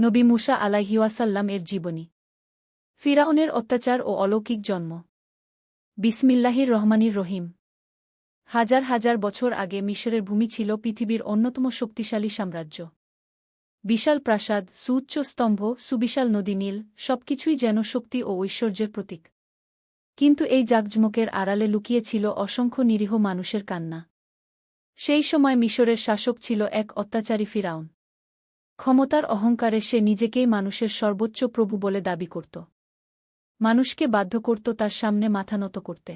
নবী মুসা আলাইহিওয়াসাল্লাম এর জীবনী। ফিরাউনের অত্যাচার ও অলৌকিক জন্ম। বিসমিল্লাহির রহমানির রহিম। হাজার হাজার বছর আগে মিশরের ভূমি ছিল পৃথিবীর অন্যতম শক্তিশালী সাম্রাজ্য। বিশাল প্রাসাদ, সুউচ্চ স্তম্ভ, সুবিশাল নদী নীল, সবকিছুই যেন শক্তি ও ঐশ্বর্যের প্রতীক। কিন্তু এই জাঁকজমকের আড়ালে লুকিয়ে ছিল অসংখ্য নিরীহ মানুষের কান্না। সেই সময় মিশরের শাসক ছিল এক অত্যাচারী ফিরাউন। ক্ষমতার অহংকারে সে নিজেকেই মানুষের সর্বোচ্চ প্রভু বলে দাবি করত। মানুষকে বাধ্য করত তার সামনে মাথা নত করতে।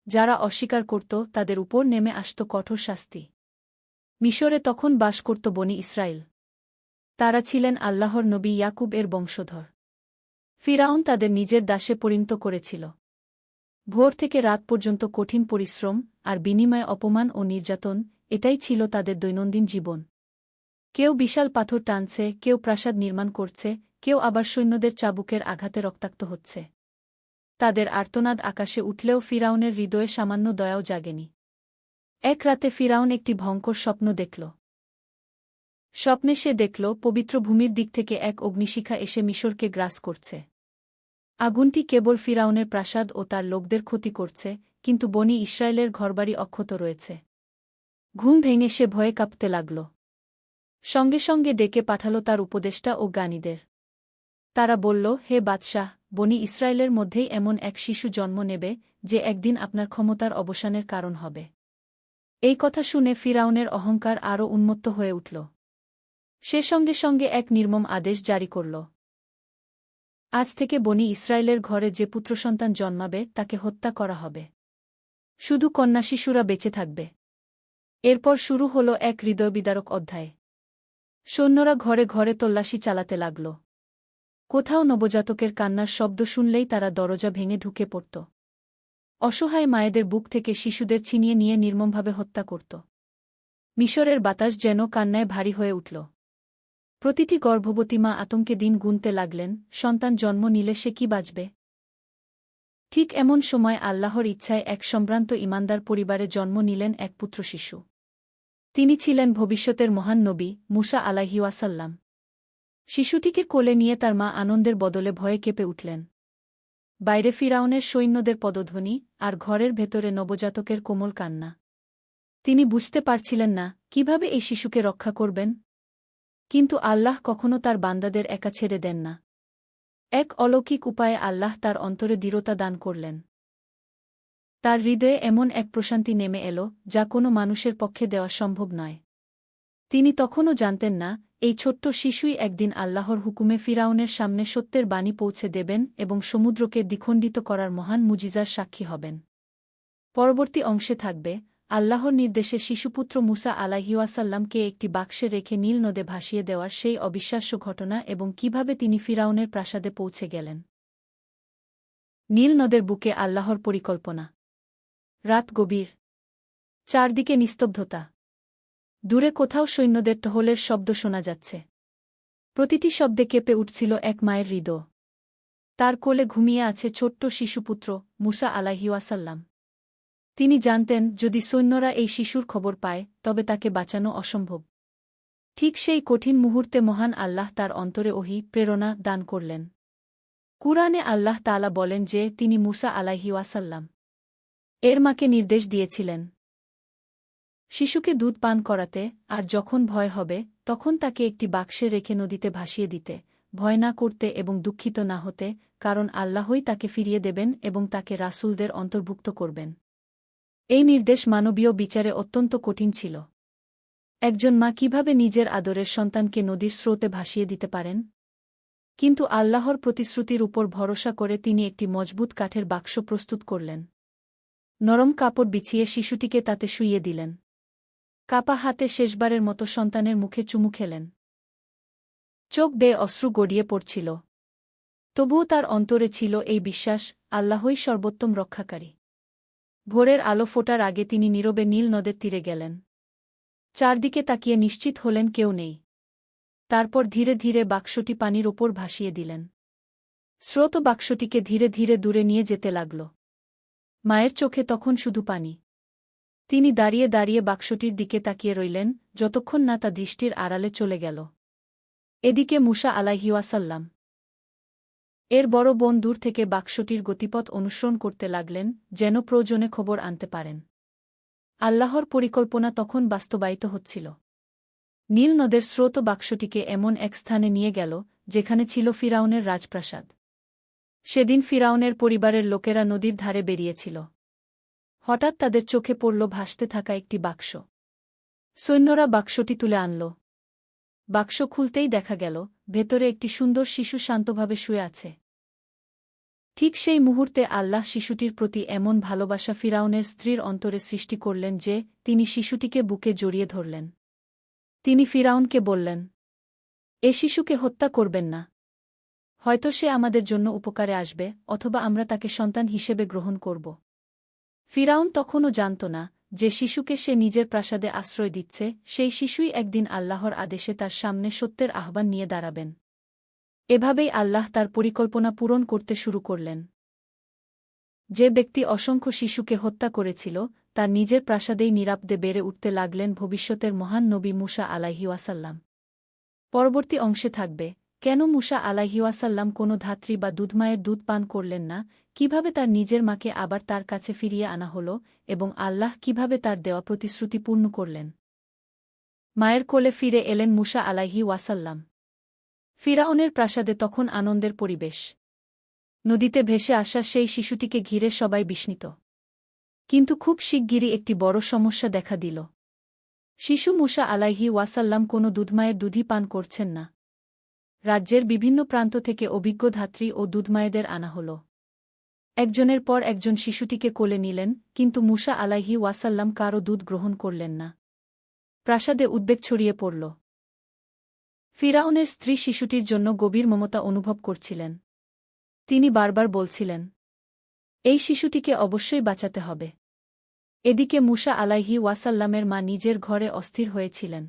যারা অস্বীকার করত তাদের উপর নেমে আসত কঠোর শাস্তি। মিশরে তখন বাস করত বনি ইসরায়েল। তারা ছিলেন আল্লাহর নবী ইয়াকুব এর বংশধর। ফিরাউন তাদের নিজের দাসে পরিণত করেছিল। ভোর থেকে রাত পর্যন্ত কঠিন পরিশ্রম আর বিনিময়ে অপমান ও নির্যাতন, এটাই ছিল তাদের দৈনন্দিন জীবন। কেউ বিশাল পাথর টানছে, কেউ প্রাসাদ নির্মাণ করছে, কেউ আবার সৈন্যদের চাবুকের আঘাতে রক্তাক্ত হচ্ছে। তাদের আর্তনাদ আকাশে উঠলেও ফিরাউনের হৃদয়ে সামান্য দয়াও জাগেনি। এক রাতে ফিরাউন একটি ভয়ঙ্কর স্বপ্ন দেখল। স্বপ্নে সে দেখল পবিত্র ভূমির দিক থেকে এক অগ্নিশিখা এসে মিশরকে গ্রাস করছে। আগুনটি কেবল ফিরাউনের প্রাসাদ ও তার লোকদের ক্ষতি করছে, কিন্তু বনি ইসরায়েলের ঘরবাড়ি অক্ষত রয়েছে। ঘুম ভেঙে সে ভয়ে কাঁপতে লাগল। সঙ্গে সঙ্গে ডেকে পাঠাল তার উপদেষ্টা ও জ্ঞানীদের। তারা বলল, হে বাদশাহ, বনি ইসরায়েলের মধ্যেই এমন এক শিশু জন্ম নেবে যে একদিন আপনার ক্ষমতার অবসানের কারণ হবে। এই কথা শুনে ফিরাউনের অহংকার আরও উন্মত্ত হয়ে উঠল। সে সঙ্গে সঙ্গে এক নির্মম আদেশ জারি করল। আজ থেকে বনি ইসরায়েলের ঘরে যে পুত্রসন্তান জন্মাবে তাকে হত্যা করা হবে। শুধু কন্যা শিশুরা বেঁচে থাকবে। এরপর শুরু হল এক হৃদয়বিদারক অধ্যায়। সৈন্যরা ঘরে ঘরে তল্লাশি চালাতে লাগল। কোথাও নবজাতকের কান্নার শব্দ শুনলেই তারা দরজা ভেঙে ঢুকে পড়ত। অসহায় মায়েদের বুক থেকে শিশুদের ছিনিয়ে নিয়ে নির্মমভাবে হত্যা করত। মিশরের বাতাস যেন কান্নায় ভারী হয়ে উঠল। প্রতিটি গর্ভবতী মা আতঙ্কে দিন গুনতে লাগলেন, সন্তান জন্ম নিলে সে কি বাঁচবে। ঠিক এমন সময় আল্লাহর ইচ্ছায় এক সম্ভ্রান্ত ঈমানদার পরিবারে জন্ম নিলেন এক পুত্রশিশু। তিনি ছিলেন ভবিষ্যতের মহান নবী মুসা আলাইহিওয়াসাল্লাম। শিশুটিকে কোলে নিয়ে তার মা আনন্দের বদলে ভয়ে কেঁপে উঠলেন। বাইরে ফিরাউনের সৈন্যদের পদধ্বনি, আর ঘরের ভেতরে নবজাতকের কোমল কান্না। তিনি বুঝতে পারছিলেন না কিভাবে এই শিশুকে রক্ষা করবেন। কিন্তু আল্লাহ কখনো তার বান্দাদের একা ছেড়ে দেন না। এক অলৌকিক উপায়ে আল্লাহ তার অন্তরে দৃঢ়তা দান করলেন। তার হৃদয়ে এমন এক প্রশান্তি নেমে এল যা কোনো মানুষের পক্ষে দেওয়া সম্ভব নয়। তিনি তখনও জানতেন না এই ছোট্ট শিশুই একদিন আল্লাহর হুকুমে ফিরাউনের সামনে সত্যের বাণী পৌঁছে দেবেন এবং সমুদ্রকে দ্বিখণ্ডিত করার মহান মুজিজার সাক্ষী হবেন। পরবর্তী অংশে থাকবে আল্লাহর নির্দেশে শিশুপুত্র মুসা আলাইহিওয়াসাল্লামকে একটি বাক্সে রেখে নীল নদে ভাসিয়ে দেওয়ার সেই অবিশ্বাস্য ঘটনা এবং কিভাবে তিনি ফিরাউনের প্রাসাদে পৌঁছে গেলেন। নীল নদের বুকে আল্লাহর পরিকল্পনা। রাত গভীর। চারদিকে নিস্তব্ধতা। দূরে কোথাও সৈন্যদের টহলের শব্দ শোনা যাচ্ছে। প্রতিটি শব্দে কেঁপে উঠছিল এক মায়ের হৃদয়। তার কোলে ঘুমিয়ে আছে ছোট্ট শিশুপুত্র মুসা আলাইহিওয়াসাল্লাম। তিনি জানতেন যদি সৈন্যরা এই শিশুর খবর পায় তবে তাকে বাঁচানো অসম্ভব। ঠিক সেই কঠিন মুহূর্তে মহান আল্লাহ তার অন্তরে ওহী প্রেরণা দান করলেন। কুরআনে আল্লাহ তাআলা বলেন যে তিনি মুসা আলাইহিওয়াসাল্লাম এর মাকে নির্দেশ দিয়েছিলেন শিশুকে দুধ পান করাতে, আর যখন ভয় হবে তখন তাকে একটি বাক্সে রেখে নদীতে ভাসিয়ে দিতে, ভয় না করতে এবং দুঃখিত না হতে, কারণ আল্লাহই তাকে ফিরিয়ে দেবেন এবং তাকে রাসূলদের অন্তর্ভুক্ত করবেন। এই নির্দেশ মানবীয় বিচারে অত্যন্ত কঠিন ছিল। একজন মা কিভাবে নিজের আদরের সন্তানকে নদীর স্রোতে ভাসিয়ে দিতে পারেন? কিন্তু আল্লাহর প্রতিশ্রুতির উপর ভরসা করে তিনি একটি মজবুত কাঠের বাক্স প্রস্তুত করলেন। নরম কাপড় বিছিয়ে শিশুটিকে তাতে শুইয়ে দিলেন। কাপা হাতে শেষবারের মতো সন্তানের মুখে চুমু খেলেন। চোখ বেয়ে অশ্রু গড়িয়ে পড়ছিল। তবুও তার অন্তরে ছিল এই বিশ্বাস, আল্লাহই সর্বোত্তম রক্ষাকারী। ভোরের আলো ফোটার আগে তিনি নীরবে নীল নদের তীরে গেলেন। চারদিকে তাকিয়ে নিশ্চিত হলেন কেউ নেই। তারপর ধীরে ধীরে বাক্সটি পানির ওপর ভাসিয়ে দিলেন। স্রোত বাক্সটিকে ধীরে ধীরে দূরে নিয়ে যেতে লাগল। মায়ের চোখে তখন শুধু পানি। তিনি দাঁড়িয়ে দাঁড়িয়ে বাক্সটির দিকে তাকিয়ে রইলেন যতক্ষণ না তা দৃষ্টির আড়ালে চলে গেল। এদিকে মুসা আলাইহিওয়াসাল্লাম এর বড় বোন দূর থেকে বাক্সটির গতিপথ অনুসরণ করতে লাগলেন, যেন প্রয়োজনে খবর আনতে পারেন। আল্লাহর পরিকল্পনা তখন বাস্তবায়িত হচ্ছিল। নীল নদের স্রোত বাক্সটিকে এমন এক স্থানে নিয়ে গেল, যেখানে ছিল ফিরাউনের রাজপ্রাসাদ। সেদিন ফিরাউনের পরিবারের লোকেরা নদীর ধারে বেরিয়েছিল। হঠাৎ তাদের চোখে পড়ল ভাসতে থাকা একটি বাক্স। সৈন্যরা বাক্সটি তুলে আনল। বাক্স খুলতেই দেখা গেল, ভেতরে একটি সুন্দর শিশু শান্তভাবে শুয়ে আছে। ঠিক সেই মুহূর্তে আল্লাহ শিশুটির প্রতি এমন ভালোবাসা ফিরাউনের স্ত্রীর অন্তরে সৃষ্টি করলেন যে, তিনি শিশুটিকে বুকে জড়িয়ে ধরলেন। তিনি ফিরাউনকে বললেন, এ শিশুকে হত্যা করবেন না। হয়তো সে আমাদের জন্য উপকারে আসবে, অথবা আমরা তাকে সন্তান হিসেবে গ্রহণ করব। ফিরাউন তখনও জানত না যে শিশুকে সে নিজের প্রাসাদে আশ্রয় দিচ্ছে, সেই শিশুই একদিন আল্লাহর আদেশে তার সামনে সত্যের আহ্বান নিয়ে দাঁড়াবেন। এভাবেই আল্লাহ তার পরিকল্পনা পূরণ করতে শুরু করলেন। যে ব্যক্তি অসংখ্য শিশুকে হত্যা করেছিল, তার নিজের প্রাসাদেই নিরাপদে বেড়ে উঠতে লাগলেন ভবিষ্যতের মহান নবী মুসা আলাইহিওয়াসাল্লাম। পরবর্তী অংশে থাকবে, কেন মুসা আলাইহিওয়াসাল্লাম কোনো ধাত্রী বা দুধমায়ের দুধ পান করলেন না, কিভাবে তার নিজের মাকে আবার তার কাছে ফিরিয়ে আনা হল, এবং আল্লাহ কিভাবে তার দেওয়া প্রতিশ্রুতি পূর্ণ করলেন। মায়ের কোলে ফিরে এলেন মুসা আলাইহিওয়াসাল্লাম। ফিরাউনের প্রাসাদে তখন আনন্দের পরিবেশ। নদীতে ভেসে আসা সেই শিশুটিকে ঘিরে সবাই বিস্মিত। কিন্তু খুব শিগগিরই একটি বড় সমস্যা দেখা দিল। শিশু মুসা আলাইহিওয়াসাল্লাম কোনো দুধমায়ের দুধই পান করছেন না। রাজ্যের বিভিন্ন প্রান্ত থেকে অভিজ্ঞ ধাত্রী ও দুধমায়েদের আনা হল। একজনের পর একজন শিশুটিকে কোলে নিলেন, কিন্তু মুসা আলাইহিওয়াসাল্লাম কারও দুধ গ্রহণ করলেন না। প্রাসাদে উদ্বেগ ছড়িয়ে পড়ল। ফিরাউনের স্ত্রী শিশুটির জন্য গভীর মমতা অনুভব করছিলেন। তিনি বারবার বলছিলেন, এই শিশুটিকে অবশ্যই বাঁচাতে হবে। এদিকে মুসা আলাইহিওয়াসাল্লামের মা নিজের ঘরে অস্থির হয়েছিলেন।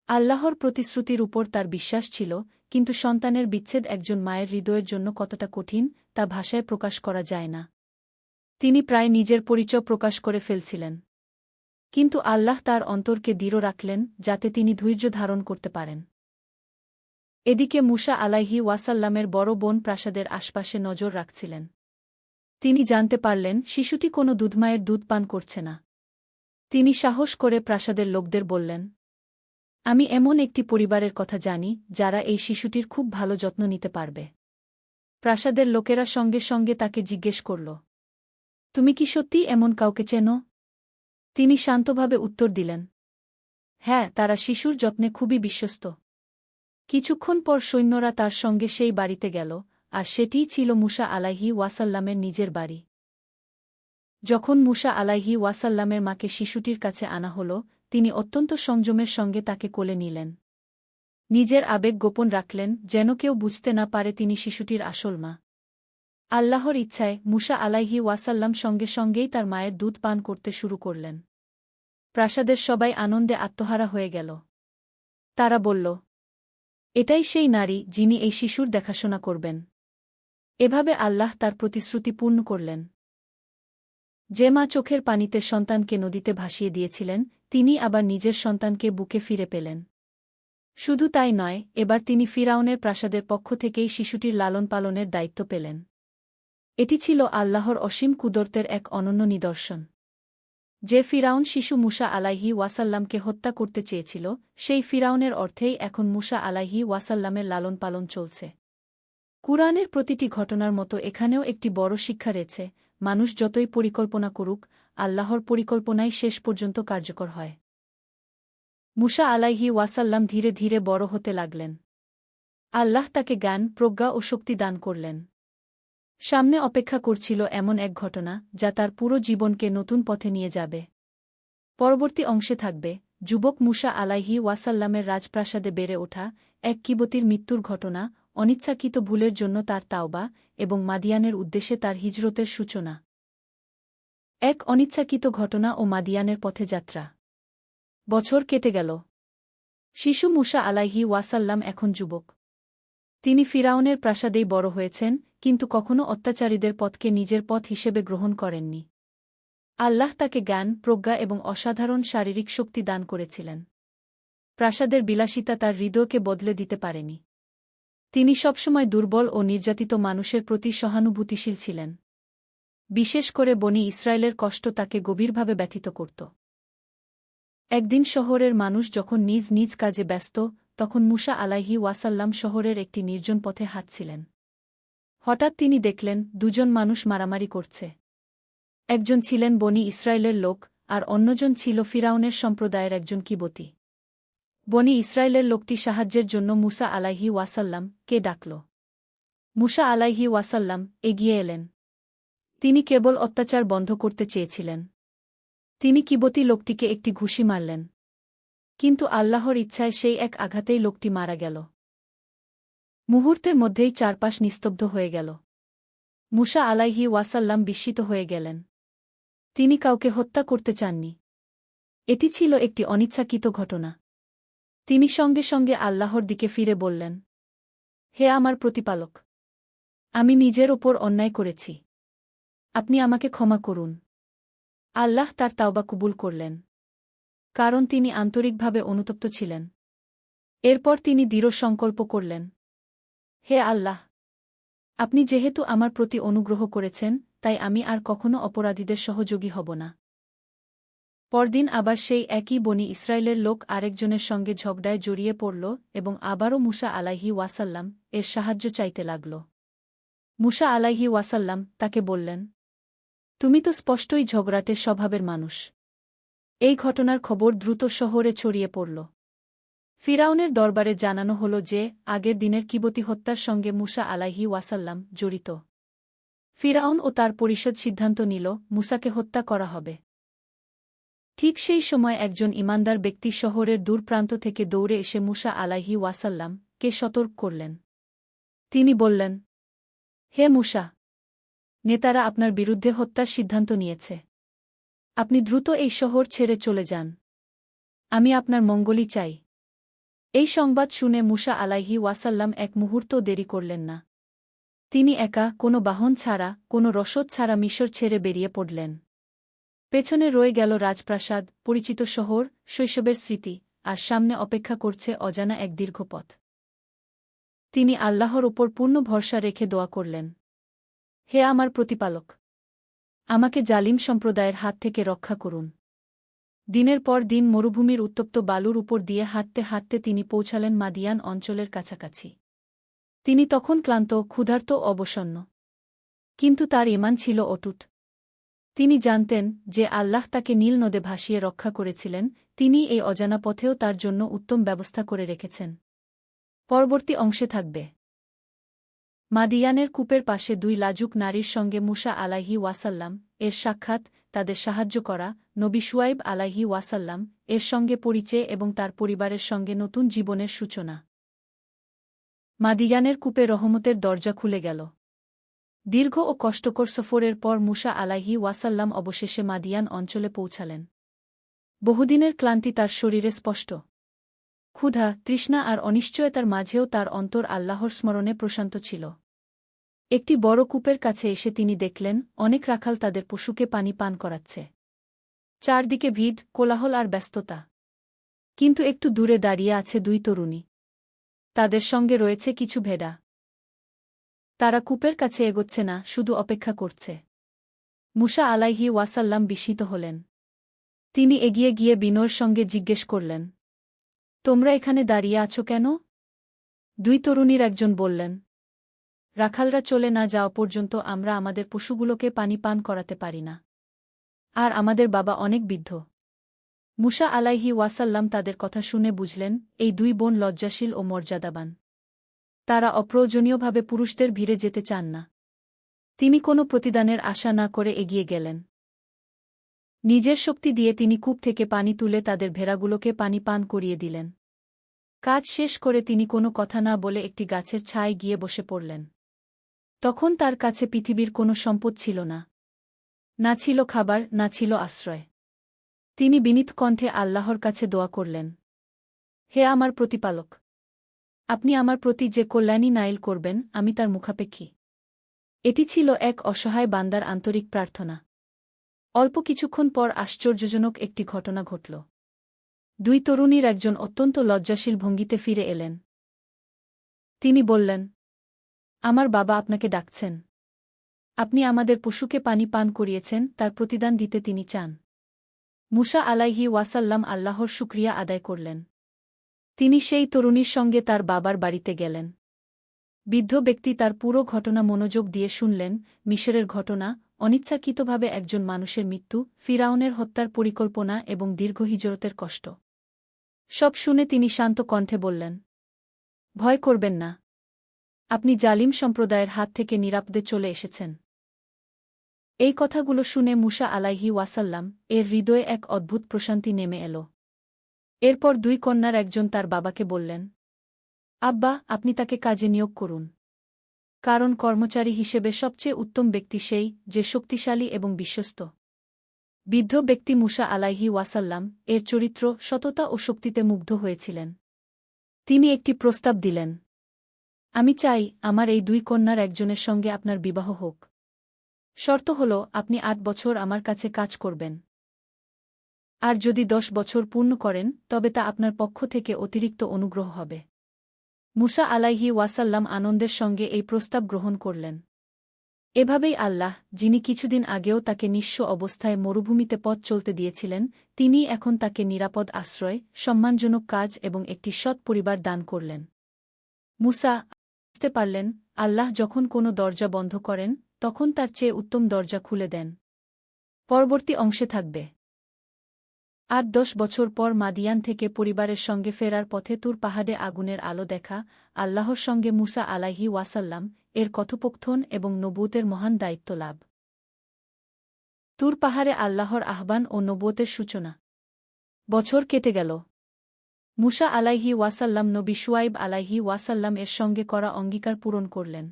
আল্লাহর প্রতিশ্রুতির উপর তার বিশ্বাস ছিল, কিন্তু সন্তানের বিচ্ছেদ একজন মায়ের হৃদয়ের জন্য কতটা কঠিন, তা ভাষায় প্রকাশ করা যায় না। তিনি প্রায় নিজের পরিচয় প্রকাশ করে ফেলছিলেন। কিন্তু আল্লাহ তার অন্তরকে দৃঢ় রাখলেন, যাতে তিনি ধৈর্য ধারণ করতে পারেন। এদিকে মুসা আলাইহিওয়াসাল্লামের বড় বোন প্রাসাদের আশপাশে নজর রাখছিলেন। তিনি জানতে পারলেন শিশুটি কোনো দুধমায়ের দুধ পান করছে না। তিনি সাহস করে প্রাসাদের লোকদের বললেন, আমি এমন একটি পরিবারের কথা জানি, যারা এই শিশুটির খুব ভালো যত্ন নিতে পারবে। প্রাসাদের লোকেরা সঙ্গে সঙ্গে তাকে জিজ্ঞেস করল, তুমি কি সত্যি এমন কাউকে চেনো? তিনি শান্তভাবে উত্তর দিলেন, হ্যাঁ, তারা শিশুর যত্নে খুবই বিশ্বস্ত। কিছুক্ষণ পর সৈন্যরা তার সঙ্গে সেই বাড়িতে গেল, আর সেটিই ছিল মুসা আলাইহিওয়াসাল্লামের নিজের বাড়ি। যখন মুসা আলাইহিওয়াসাল্লামের মাকে শিশুটির কাছে আনা হল, তিনি অত্যন্ত সংযমের সঙ্গে তাকে কোলে নিলেন। নিজের আবেগ গোপন রাখলেন, যেন কেউ বুঝতে না পারে তিনি শিশুটির আসল মা। আল্লাহর ইচ্ছায় মুসা আলাইহিওয়াসাল্লাম সঙ্গে সঙ্গেই তার মায়ের দুধ পান করতে শুরু করলেন। প্রাসাদের সবাই আনন্দে আত্মহারা হয়ে গেল। তারা বলল, এটাই সেই নারী যিনি এই শিশুর দেখাশোনা করবেন। এভাবে আল্লাহ তার প্রতিশ্রুতি পূর্ণ করলেন। যে মা চোখের পানিতে সন্তানকে নদীতে ভাসিয়ে দিয়েছিলেন, তিনি আবার নিজের সন্তানকে বুকে ফিরে পেলেন। শুধু তাই নয়, এবার তিনি ফিরাউনের প্রাসাদের পক্ষ থেকেই শিশুটির লালন পালনের দায়িত্ব পেলেন। এটি ছিল আল্লাহর অসীম কুদরতের এক অনন্য নিদর্শন। যে ফিরাউন শিশু মুসা আলাইহিওয়াসাল্লামকে হত্যা করতে চেয়েছিল, সেই ফিরাউনের অর্থেই এখন মুসা আলাইহিওয়াসাল্লামের লালন পালন চলছে। কুরআনের প্রতিটি ঘটনার মতো এখানেও একটি বড় শিক্ষা রয়েছে, মানুষ যতই পরিকল্পনা করুক, আল্লাহর পরিকল্পনাই শেষ পর্যন্ত কার্যকর হয়। মুসা আলাইহিওয়াসাল্লাম ধীরে ধীরে বড় হতে লাগলেন। আল্লাহ তাকে জ্ঞান, প্রজ্ঞা ও শক্তি দান করলেন। সামনে অপেক্ষা করছিল এমন এক ঘটনা, যা তার পুরো জীবনকে নতুন পথে নিয়ে যাবে। পরবর্তী অংশে থাকবে, যুবক মুসা আলাইহিওয়াসাল্লামের রাজপ্রাসাদে বেড়ে ওঠা, এক কিবতীর মৃত্যুর ঘটনা, অনিচ্ছাকৃত ভুলের জন্য তার তাওবা, এবং মাদিয়ানের উদ্দেশ্যে তার হিজরতের সূচনা। এক অনিচ্ছাকৃত ঘটনা ও মাদিয়ানের পথে যাত্রা। বছর কেটে গেল। শিশু মুসা আলাইহিওয়াসাল্লাম এখন যুবক। তিনি ফিরাউনের প্রাসাদেই বড় হয়েছেন, কিন্তু কখনও অত্যাচারীদের পথকে নিজের পথ হিসেবে গ্রহণ করেননি। আল্লাহ তাকে জ্ঞান, প্রজ্ঞা এবং অসাধারণ শারীরিক শক্তি দান করেছিলেন। প্রাসাদের বিলাসিতা তার হৃদয়কে বদলে দিতে পারেনি। তিনি সবসময় দুর্বল ও নির্যাতিত মানুষের প্রতি সহানুভূতিশীল ছিলেন। বিশেষ করে বনি ইসরায়েলের কষ্ট তাকে গভীরভাবে ব্যথিত করত। একদিন শহরের মানুষ যখন নিজ নিজ কাজে ব্যস্ত, তখন মুসা আলাইহি ওয়াসাল্লাম শহরের একটি নির্জন পথে হাঁটছিলেন। হঠাৎ তিনি দেখলেন দুজন মানুষ মারামারি করছে। একজন ছিলেন বনি ইসরায়েলের লোক, আর অন্যজন ছিল ফিরাউনের সম্প্রদায়ের একজন কিবতী। বনি ইসরায়েলের লোকটি সাহায্যের জন্য মুসা আলাইহি ওয়াসাল্লাম কে ডাকল। মুসা আলাইহি ওয়াসাল্লাম এগিয়ে এলেন। তিনি কেবল অত্যাচার বন্ধ করতে চেয়েছিলেন। তিনি কিবতী লোকটিকে একটি ঘুষি মারলেন। কিন্তু আল্লাহর ইচ্ছায় সেই এক আঘাতেই লোকটি মারা গেল। মুহূর্তের মধ্যেই চারপাশ নিস্তব্ধ হয়ে গেল। মুসা আলাইহি ওয়াসাল্লাম বিস্মিত হয়ে গেলেন। তিনি কাউকে হত্যা করতে চাননি। এটি ছিল একটি অনিচ্ছাকৃত ঘটনা। তিনি সঙ্গে সঙ্গে আল্লাহর দিকে ফিরে বললেন, হে আমার প্রতিপালক! আমি নিজের ওপর অন্যায় করেছি। আপনি আমাকে ক্ষমা করুন। আল্লাহ তার তাওবা কবুল করলেন। কারণ তিনি আন্তরিকভাবে অনুতপ্ত ছিলেন। এরপর তিনি দৃঢ় সংকল্প করলেন, হে আল্লাহ! আপনি যেহেতু আমার প্রতি অনুগ্রহ করেছেন, তাই আমি আর কখনো অপরাধীদের সহযোগী হব না। পরদিন আবার সেই একই বনি ইসরায়েলের লোক আরেকজনের সঙ্গে ঝগড়ায় জড়িয়ে পড়ল এবং আবারও মুসা আলাইহি ওয়াসাল্লাম এর সাহায্য চাইতে লাগল। মুসা আলাইহি ওয়াসাল্লাম তাকে বললেন, তুমি তো স্পষ্টই ঝগড়াটে স্বভাবের মানুষ। এই ঘটনার খবর দ্রুত শহরে ছড়িয়ে পড়ল। ফিরাউনের দরবারে জানানো হল যে আগের দিনের কিবতী হত্যার সঙ্গে মুসা আলাইহি ওয়াসাল্লাম জড়িত। ফিরাউন ও তার পরিষদ সিদ্ধান্ত নিল মুসাকে হত্যা করা হবে। ঠিক সেই সময় একজন ইমানদার ব্যক্তি শহরের দূর প্রান্ত থেকে দৌড়ে এসে মুসা আলাইহি ওয়াসাল্লাম কে সতর্ক করলেন। তিনি বললেন, হে মুসা! নেতারা আপনার বিরুদ্ধে হত্যার সিদ্ধান্ত নিয়েছে। আপনি দ্রুত এই শহর ছেড়ে চলে যান। আমি আপনার মঙ্গলই চাই। এই সংবাদ শুনে মুসা আলাইহি ওয়াসাল্লাম এক মুহূর্তও দেরি করলেন না। তিনি একা, কোনো বাহন ছাড়া, কোনো রসদ ছাড়া মিশর ছেড়ে বেরিয়ে পড়লেন। পেছনে রয়ে গেল রাজপ্রাসাদ, পরিচিত শহর, শৈশবের স্মৃতি, আর সামনে অপেক্ষা করছে অজানা এক দীর্ঘ পথ। তিনি আল্লাহর ওপর পূর্ণ ভরসা রেখে দোয়া করলেন, হে আমার প্রতিপালক! আমাকে জালিম সম্প্রদায়ের হাত থেকে রক্ষা করুন। দিনের পর দিন মরুভূমির উত্তপ্ত বালুর উপর দিয়ে হাঁটতে হাঁটতে তিনি পৌঁছালেন মাদিয়ান অঞ্চলের কাছাকাছি। তিনি তখন ক্লান্ত, ক্ষুধার্ত, অবসন্ন। কিন্তু তার ঈমান ছিল অটুট। তিনি জানতেন যে আল্লাহ তাকে নীল নদে ভাসিয়ে রক্ষা করেছিলেন, তিনি এই অজানা পথেও তার জন্য উত্তম ব্যবস্থা করে রেখেছেন। পরবর্তী অংশে থাকবে মাদিয়ানের কূপের পাশে দুই লাজুক নারীর সঙ্গে মুসা আলাইহি ওয়াসাল্লাম এর সাক্ষাৎ, তাদের সাহায্য করা, নবী শুয়াইব আলাইহি ওয়াসাল্লাম এর সঙ্গে পরিচয় এবং তার পরিবারের সঙ্গে নতুন জীবনের সূচনা। মাদিয়ানের কূপে রহমতের দরজা খুলে গেল। দীর্ঘ ও কষ্টকর সফরের পর মুসা আলাইহি ওয়াসাল্লাম অবশেষে মাদিয়ান অঞ্চলে পৌঁছালেন। বহুদিনের ক্লান্তি তার শরীরে স্পষ্ট। ক্ষুধা, তৃষ্ণা আর অনিশ্চয়তার মাঝেও তার অন্তর আল্লাহর স্মরণে প্রশান্ত ছিল। একটি বড় কূপের কাছে এসে তিনি দেখলেন অনেক রাখাল তাদের পশুকে পানি পান করাচ্ছে। চারদিকে ভিড়, কোলাহল আর ব্যস্ততা। কিন্তু একটু দূরে দাঁড়িয়ে আছে দুই তরুণী। তাদের সঙ্গে রয়েছে কিছু ভেড়া। তারা কূপের কাছে এগোচ্ছে না, শুধু অপেক্ষা করছে। মুসা আলাইহি ওয়াসাল্লাম বিস্মিত হলেন। তিনি এগিয়ে গিয়ে বিনয়ের সঙ্গে জিজ্ঞেস করলেন, তোমরা এখানে দাঁড়িয়ে আছো কেন? দুই তরুণীর একজন বললেন, রাখালরা চলে না যাওয়া পর্যন্ত আমরা আমাদের পশুগুলোকে পানি পান করাতে পারি না। আর আমাদের বাবা অনেক বৃদ্ধ। মুসা আলাইহি ওয়াসাল্লাম তাদের কথা শুনে বুঝলেন এই দুই বোন লজ্জাশীল ও মর্যাদাবান। তারা অপ্রয়োজনীয়ভাবে পুরুষদের ভিড়ে যেতে চান না। তিনি কোনো প্রতিদানের আশা না করে এগিয়ে গেলেন। নিজের শক্তি দিয়ে তিনি কূপ থেকে পানি তুলে তাদের ভেড়াগুলোকে পানি পান করিয়ে দিলেন। কাজ শেষ করে তিনি কোনো কথা না বলে একটি গাছের ছায়ায় গিয়ে বসে পড়লেন। তখন তার কাছে পৃথিবীর কোনো সম্পদ ছিল না। না ছিল খাবার, না ছিল আশ্রয়। তিনি বিনীত কণ্ঠে আল্লাহর কাছে দোয়া করলেন, হে আমার প্রতিপালক! আপনি আমার প্রতি যে কল্যাণী নাইল করবেন, আমি তার মুখাপেক্ষী। এটি ছিল এক অসহায় বান্দার আন্তরিক প্রার্থনা। অল্প কিছুক্ষণ পর আশ্চর্যজনক একটি ঘটনা ঘটল। দুই তরুণীর একজন অত্যন্ত লজ্জাশীল ভঙ্গিতে ফিরে এলেন। তিনি বললেন, আমার বাবা আপনাকে ডাকছেন। আপনি আমাদের পশুকে পানি পান করিয়েছেন, তার প্রতিদান দিতে তিনি চান। মুসা আলাইহি ওয়াসাল্লাম আল্লাহর শুকরিয়া আদায় করলেন। তিনি সেই তরুণীর সঙ্গে তার বাবার বাড়িতে গেলেন। বৃদ্ধ ব্যক্তি তার পুরো ঘটনা মনোযোগ দিয়ে শুনলেন, মিশরের ঘটনা, অনিচ্ছাকৃতভাবে একজন মানুষের মৃত্যু, ফিরাউনের হত্যার পরিকল্পনা এবং দীর্ঘ হিজরতের কষ্ট। সব শুনে তিনি শান্ত কণ্ঠে বললেন, ভয় করবেন না। আপনি জালিম সম্প্রদায়ের হাত থেকে নিরাপদে চলে এসেছেন। এই কথাগুলো শুনে মুসা আলাইহি ওয়াসাল্লাম এর হৃদয়ে এক অদ্ভুত প্রশান্তি নেমে এল। এরপর দুই কন্যার একজন তার বাবাকে বললেন, আব্বা, আপনি তাকে কাজে নিয়োগ করুন। কারণ কর্মচারী হিসেবে সবচেয়ে উত্তম ব্যক্তি সেই, যে শক্তিশালী এবং বিশ্বস্ত। বৃদ্ধ ব্যক্তি মুসা আলাইহি ওয়াসাল্লাম এর চরিত্র, সততা ও শক্তিতে মুগ্ধ হয়েছিলেন। তিনি একটি প্রস্তাব দিলেন, আমি চাই আমার এই দুই কন্যার একজনের সঙ্গে আপনার বিবাহ হোক। শর্ত হল, আপনি ৮ বছর আমার কাছে কাজ করবেন। আর যদি ১০ বছর পূর্ণ করেন, তবে তা আপনার পক্ষ থেকে অতিরিক্ত অনুগ্রহ হবে। মুসা আলাইহি ওয়াসাল্লাম আনন্দের সঙ্গে এই প্রস্তাব গ্রহণ করলেন। এভাবেই আল্লাহ, যিনি কিছুদিন আগেও তাকে নিঃস্ব অবস্থায় মরুভূমিতে পথ চলতে দিয়েছিলেন, তিনি এখন তাকে নিরাপদ আশ্রয়, সম্মানজনক কাজ এবং একটি সৎ পরিবার দান করলেন। মুসা বুঝতে পারলেন, আল্লাহ যখন কোনো দরজা বন্ধ করেন, তখন তার চেয়ে উত্তম দরজা খুলে দেন। পরবর্তী অংশে থাকবে। ৮-১০ বছর পর মাদিয়ান থেকে পরিবারের সঙ্গে ফেরার পথে তুর পাহাড়ে আগুনের আলো দেখা, আল্লাহর সঙ্গে মুসা আলাইহি ওয়াসাল্লাম এর কথোপকথন এবং নবুয়তের মহান দায়িত্ব লাভ। তুর পাহাড়ে আল্লাহর আহ্বান ও নবুয়তের সূচনা। বছর কেটে গেল। মুসা আলাইহি ওয়াসাল্লাম নবী শুআইব আলাইহি ওয়াসাল্লাম এর সঙ্গে করা অঙ্গীকার পূরণ করলেন।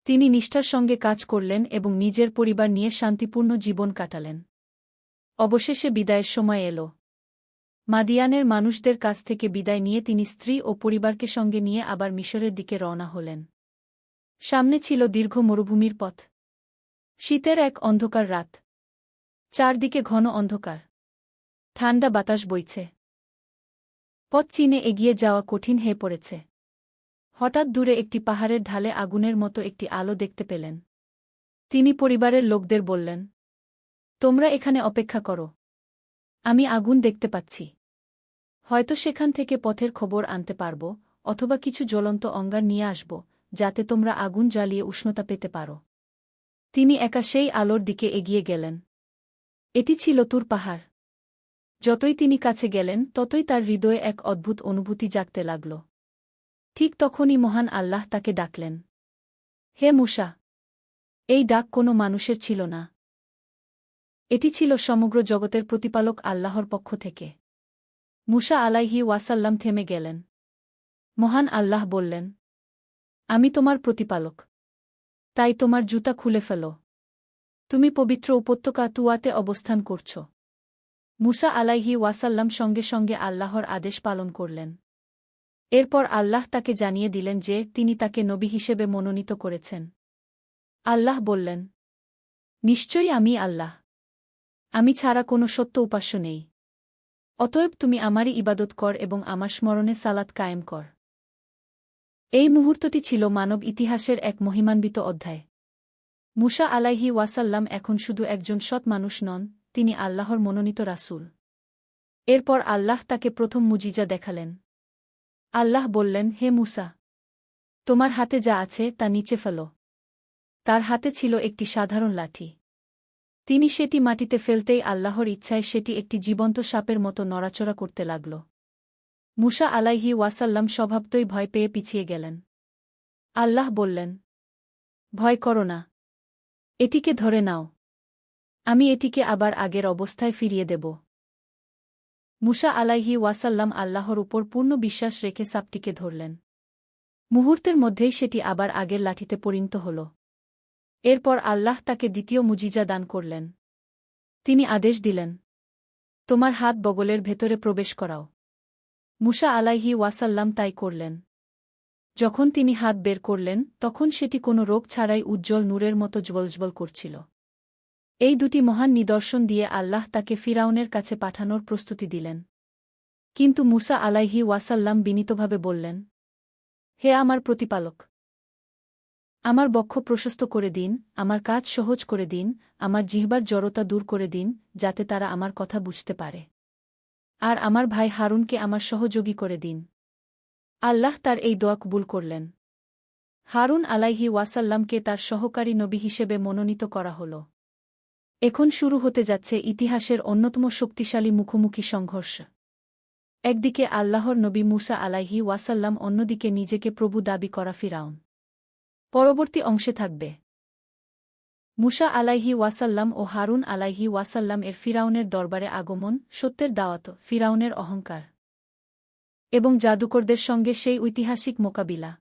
তিনি নিষ্ঠার সঙ্গে কাজ করলেন এবং নিজের পরিবার নিয়ে শান্তিপূর্ণ জীবন কাটালেন। অবশেষে বিদায়ের সময় এল। মাদিয়ানের মানুষদের কাছ থেকে বিদায় নিয়ে তিনি স্ত্রী ও পরিবারকে সঙ্গে নিয়ে আবার মিশরের দিকে রওনা হলেন। সামনে ছিল দীর্ঘ মরুভূমির পথ। শীতের এক অন্ধকার রাত। চারদিকে ঘন অন্ধকার। ঠান্ডা বাতাস বইছে। পথ চিনে এগিয়ে যাওয়া কঠিন হয়ে পড়েছে। হঠাৎ দূরে একটি পাহাড়ের ঢালে আগুনের মতো একটি আলো দেখতে পেলেন। তিনি পরিবারের লোকদের বললেন, তোমরা এখানে অপেক্ষা করো। আমি আগুন দেখতে পাচ্ছি। হয়তো সেখান থেকে পথের খবর আনতে পারব, অথবা কিছু জ্বলন্ত অঙ্গার নিয়ে আসব, যাতে তোমরা আগুন জ্বালিয়ে উষ্ণতা পেতে পারো। তিনি একা সেই আলোর দিকে এগিয়ে গেলেন। এটি ছিল তুর পাহাড়। যতই তিনি কাছে গেলেন, ততই তার হৃদয়ে এক অদ্ভুত অনুভূতি জাগতে লাগল। ঠিক তখনই মহান আল্লাহ তাকে ডাকলেন, হে মুসা। এই ডাক কোনো মানুষের ছিল না। এটি ছিল সমগ্র জগতের প্রতিপালক আল্লাহর পক্ষ থেকে। মুসা আলাইহি ওয়াসাল্লাম থেমে গেলেন। মহান আল্লাহ বললেন, আমি তোমার প্রতিপালক। তাই তোমার জুতা খুলে ফেলো। তুমি পবিত্র উপত্যকা তুয়াতে অবস্থান করছ। মুসা আলাইহি ওয়াসাল্লাম সঙ্গে সঙ্গে আল্লাহর আদেশ পালন করলেন। এরপর আল্লাহ তাকে জানিয়ে দিলেন যে তিনি তাকে নবী হিসেবে মনোনীত করেছেন। আল্লাহ বললেন, নিশ্চয়ই আমি আল্লাহ। আমি ছাড়া কোনো সত্য উপাস্য নেই। অতএব তুমি আমারই ইবাদত কর এবং আমার স্মরণে সালাত কায়েম কর। এই মুহূর্তটি ছিল মানব ইতিহাসের এক মহিমান্বিত অধ্যায়। মুসা আলাইহি ওয়াসাল্লাম এখন শুধু একজন সৎ মানুষ নন, তিনি আল্লাহর মনোনীত রাসূল। এরপর আল্লাহ তাকে প্রথম মুজিজা দেখালেন। আল্লাহ বললেন, হে মুসা, তোমার হাতে যা আছে তা নিচে ফেলো। তার হাতে ছিল একটি সাধারণ লাঠি। তিনি সেটি মাটিতে ফেলতেই আল্লাহর ইচ্ছায় সেটি একটি জীবন্ত সাপের মতো নড়াচড়া করতে লাগল। মুসা আলাইহি ওয়াসাল্লাম স্বভাবতই ভয় পেয়ে পিছিয়ে গেলেন। আল্লাহ বললেন, ভয় করো না। এটিকে ধরে নাও। আমি এটিকে আবার আগের অবস্থায় ফিরিয়ে দেব। মুসা আলাইহি ওয়াসাল্লাম আল্লাহর উপর পূর্ণ বিশ্বাস রেখে সাপটিকে ধরলেন। মুহূর্তের মধ্যেই সেটি আবার আগের লাঠিতে পরিণত হল। এরপর আল্লাহ তাকে দ্বিতীয় মুজিজা দান করলেন। তিনি আদেশ দিলেন, তোমার হাত বগলের ভেতরে প্রবেশ করাও। মুসা আলাইহি ওয়াসাল্লাম তাই করলেন। যখন তিনি হাত বের করলেন, তখন সেটি কোনো রোগ ছাড়াই উজ্জ্বল নূরের মতো জ্বলজ্বল করছিল। এই দুটি মহান নিদর্শন দিয়ে আল্লাহ তাকে ফিরাউনের কাছে পাঠানোর প্রস্তুতি দিলেন। কিন্তু মুসা আলাইহি ওয়াসাল্লাম বিনীতভাবে বললেন, হে আমার প্রতিপালক! আমার বক্ষ প্রশস্ত করে দিন, আমার কাজ সহজ করে দিন, আমার জিহ্বার জড়তা দূর করে দিন, যাতে তারা আমার কথা বুঝতে পারে। আর আমার ভাই হারুনকে আমার সহযোগী করে দিন। আল্লাহ তার এই দোয়া কবুল করলেন। হারুন আলাইহি ওয়াসাল্লামকে তার সহকারী নবী হিসেবে মনোনীত করা হল। এখন শুরু হতে যাচ্ছে ইতিহাসের অন্যতম শক্তিশালী মুখোমুখি সংঘর্ষ। একদিকে আল্লাহর নবী মুসা আলাইহি ওয়াসাল্লাম, অন্যদিকে নিজেকে প্রভু দাবি করা ফিরাউন। পরবর্তী অংশে থাকবে মুসা আলাইহি ওয়াসাল্লাম ও হারুন আলাইহি ওয়াসাল্লাম এর ফিরাউনের দরবারে আগমন, সত্যের দাওয়াত, ফিরাউনের অহংকার এবং জাদুকরদের সঙ্গে সেই ঐতিহাসিক মোকাবিলা।